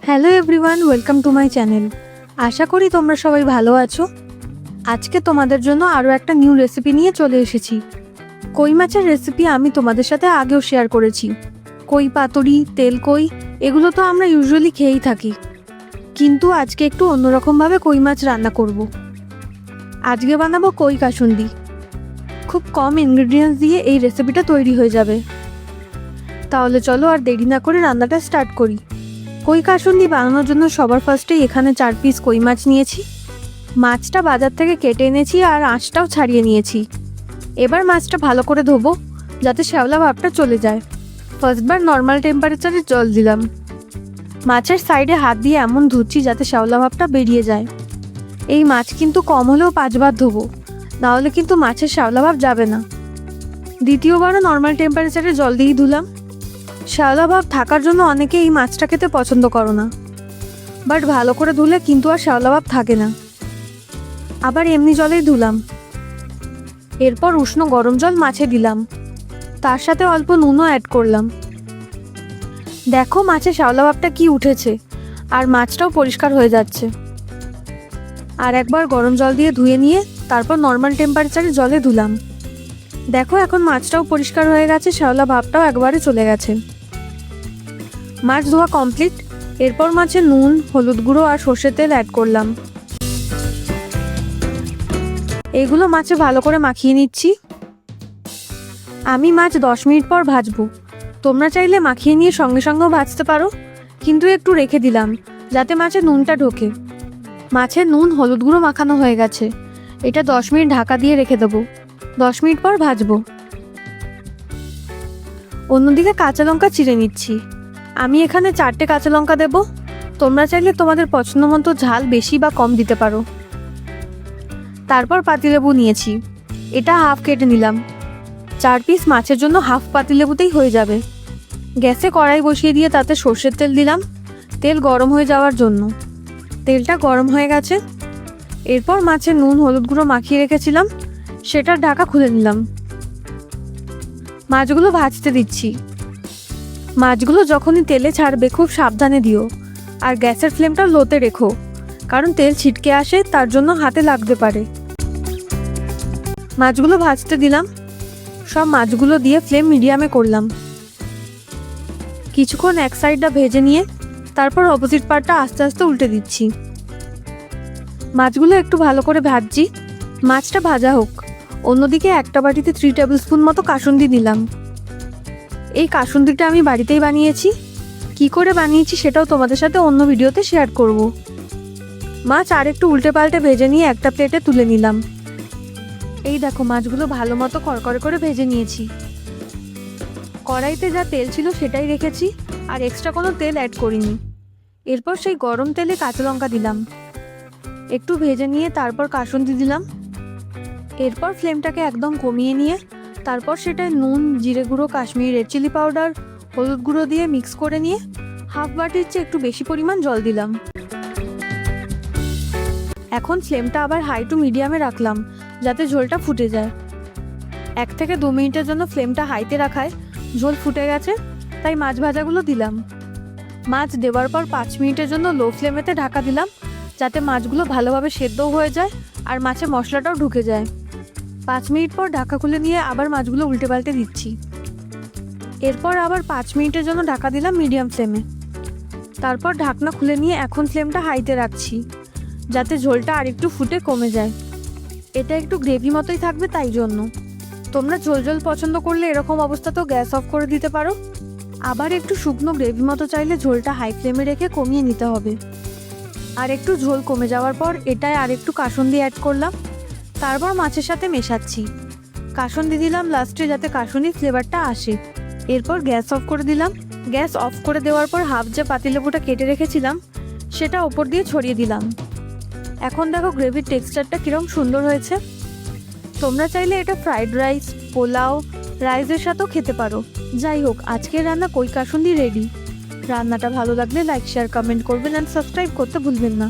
Hello everyone, welcome to my channel. আশা করি তোমরা সবাই ভালো আছো। আজকে তোমাদের জন্য আরও একটা নিউ রেসিপি নিয়ে চলে এসেছি। কই মাছের রেসিপি আমি তোমাদের সাথে আগেও শেয়ার করেছি। কই পাতুরি, তেল কই, এগুলো তো আমরা ইউজুয়ালি খেয়েই থাকি, কিন্তু আজকে একটু অন্যরকমভাবে কই মাছ রান্না করব। আজকে বানাবো কই কাসুন্দি। খুব কম ইনগ্রেডিয়েন্টস দিয়ে এই রেসিপিটা তৈরি হয়ে যাবে। তাহলে চলো আর দেরি না করে রান্নাটা স্টার্ট করি। কই কাসুন্দি বানানোর জন্য সবার ফার্স্টেই এখানে 4 পিস কই মাছ নিয়েছি। মাছটা বাজার থেকে কেটে এনেছি আর আঁশটাও ছাড়িয়ে নিয়েছি। এবার মাছটা ভালো করে ধোবো যাতে শ্যাওলা ভাবটা চলে যায়। ফার্স্টবার নর্মাল টেম্পারেচারে জল দিলাম। মাছের সাইডে হাত দিয়ে এমন ধুচ্ছি যাতে শ্যাওলা ভাবটা বেরিয়ে যায়। এই মাছ কিন্তু কম হলেও 5 বার ধোবো, নাহলে কিন্তু মাছের শ্যাওলা ভাব যাবে না। দ্বিতীয়বারও নর্মাল টেম্পারেচারে জল দিয়েই ধুলাম। শ্যাওলা ভাব থাকার জন্য অনেকে এই মাছটা খেতে পছন্দ করো না, বাট ভালো করে ধুলে কিন্তু আর শ্যাওলা ভাব থাকে না। আবার এমনি জলেই ধুলাম। এরপর উষ্ণ গরম জল মাছে দিলাম, তার সাথে অল্প নুনও অ্যাড করলাম। দেখো মাছের শ্যাওলা ভাবটা কি উঠেছে, আর মাছটাও পরিষ্কার হয়ে যাচ্ছে। আর একবার গরম জল দিয়ে ধুয়ে নিয়ে তারপর নর্মাল টেম্পারেচারে জলে ধুলাম। দেখো এখন মাছটাও পরিষ্কার হয়ে গেছে, শ্যাওলা ভাবটাও একবারে চলে গেছে। মাছ ধোয়া কমপ্লিট। এরপর মাছে নুন, হলুদ গুঁড়ো আর সর্ষের তেল অ্যাড করলাম। এগুলো মাছে ভালো করে মাখিয়ে নিচ্ছি। আমি মাছ 10 মিনিট পর ভাজবো। তোমরা চাইলে মাখিয়ে নিয়ে সঙ্গে সঙ্গেও ভাজতে পারো, কিন্তু একটু রেখে দিলাম যাতে মাছে নুনটা ঢোকে। মাছের নুন, হলুদ গুঁড়ো মাখানো হয়ে গেছে। এটা 10 মিনিট ঢাকা দিয়ে রেখে দেবো। 10 মিনিট পর ভাজবো। অন্যদিকে কাঁচা লঙ্কা চিড়ে নিচ্ছি। আমি এখানে 4টে কাঁচা লঙ্কা দেব। তোমরা চাইলে তোমাদের পছন্দ মতো ঝাল বেশি বা কম দিতে পারো। তারপর পাতিলেবু নিয়েছি, এটা হাফ কেটে নিলাম। 4 পিস মাছের জন্য হাফ পাতিলেবুতেই হয়ে যাবে। গ্যাসে কড়াই বসিয়ে দিয়ে তাতে সর্ষের তেল দিলাম, তেল গরম হয়ে যাওয়ার জন্য। তেলটা গরম হয়ে গেছে। এরপর মাছে নুন, হলুদ গুঁড়ো মাখিয়ে রেখেছিলাম, সেটার ঢাকা খুলে নিলাম। মাছগুলো ভাজতে দিচ্ছি। মাছগুলো যখনই তেলে ছাড়বে খুব সাবধানে দিও, আর গ্যাসের ফ্লেমটা লোতে রেখো, কারণ তেল ছিটকে আসে, তার জন্য হাতে লাগতে পারে। মাছগুলো ভাজতে দিলাম। সব মাছগুলো দিয়ে ফ্লেম মিডিয়ামে করলাম। কিছুক্ষণ এক সাইডটা ভেজে নিয়ে তারপর অপোজিট পার্টটা আস্তে আস্তে উল্টে দিচ্ছি। মাছগুলো একটু ভালো করে ভাজছি। মাছটা ভাজা হোক। অন্যদিকে একটা বাটিতে 3 টেবিল স্পুন মতো কাসুন্দি নিলাম। এই কাসুন্দিটা আমি বাড়িতেই বানিয়েছি। কি করে বানিয়েছি সেটাও তোমাদের সাথে অন্য ভিডিওতে শেয়ার করব। মাছ আর একটু উল্টে পাল্টে ভেজে নিয়ে একটা প্লেটে তুলে নিলাম। এই দেখো মাছগুলো ভালো মতো কড়কড়ে করে ভেজে নিয়েছি। কড়াইতে যা তেল ছিল সেটাই রেখেছি, আর এক্সট্রা কোনো তেল অ্যাড করিনি। এরপর সেই গরম তেলে কাঁচা লঙ্কা দিলাম, একটু ভেজে নিয়ে তারপর কাসুন্দি দিলাম। এরপর ফ্লেমটাকে একদম কমিয়ে নিয়ে তারপর সেটায় নুন, জিরে গুঁড়ো, কাশ্মীরি রেড চিলি পাউডার, হলুদ গুঁড়ো দিয়ে মিক্স করে নিয়ে হাফ বাটির চেয়ে একটু বেশি পরিমাণ জল দিলাম। এখন ফ্লেমটা আবার হাই টু মিডিয়ামে রাখলাম যাতে ঝোলটা ফুটে যায়। 1 থেকে 2 মিনিটের জন্য ফ্লেমটা হাইতে রাখায় ঝোল ফুটে গেছে, তাই মাছ ভাজাগুলো দিলাম। মাছ দেওয়ার পর 5 মিনিটের জন্য লো ফ্লেমেতে ঢাকা দিলাম যাতে মাছগুলো ভালোভাবে সেদ্ধও হয়ে যায় আর মাছে মশলাটাও ঢুকে যায়। 5 মিনিট পর ঢাকা খুলে নিয়ে আবার মাছগুলো উল্টে পাল্টে দিচ্ছি। এরপর আবার 5 মিনিটের জন্য ঢাকা দিলাম মিডিয়াম ফ্লেমে। তারপর ঢাকনা খুলে নিয়ে এখন ফ্লেমটা হাইতে রাখছি যাতে ঝোলটা আরেকটু ফুটে কমে যায়। এটা একটু গ্রেভি মতোই থাকবে, তাই জন্য। তোমরা ঝোল ঝোল পছন্দ করলে এরকম অবস্থাতেও গ্যাস অফ করে দিতে পারো। আবার একটু শুকনো গ্রেভি মতো চাইলে ঝোলটা হাই ফ্লেমে রেখে কমিয়ে নিতে হবে। আর একটু ঝোল কমে যাওয়ার পর এটায় আর একটু কাসুন্দি অ্যাড করলাম। তারপর মাছের সাথে মেশাচ্ছি। কাসুন্দি দিলাম লাস্টে যাতে কাসুন্দির ফ্লেভারটা আসে। এরপর গ্যাস অফ করে দিলাম। গ্যাস অফ করে দেওয়ার পর হাফ যে পাতিলেবুটা কেটে রেখেছিলাম সেটা ওপর দিয়ে ছড়িয়ে দিলাম। এখন দেখো গ্রেভির টেক্সচারটা কিরকম সুন্দর হয়েছে। তোমরা চাইলে এটা ফ্রাইড রাইস, পোলাও, রাইসের সাথেও খেতে পারো। যাই হোক, আজকের রান্না কই কাসুন্দি রেডি। রান্নাটা ভালো লাগলে লাইক, শেয়ার, কমেন্ট করবেন, অ্যান্ড সাবস্ক্রাইব করতে ভুলবেন না।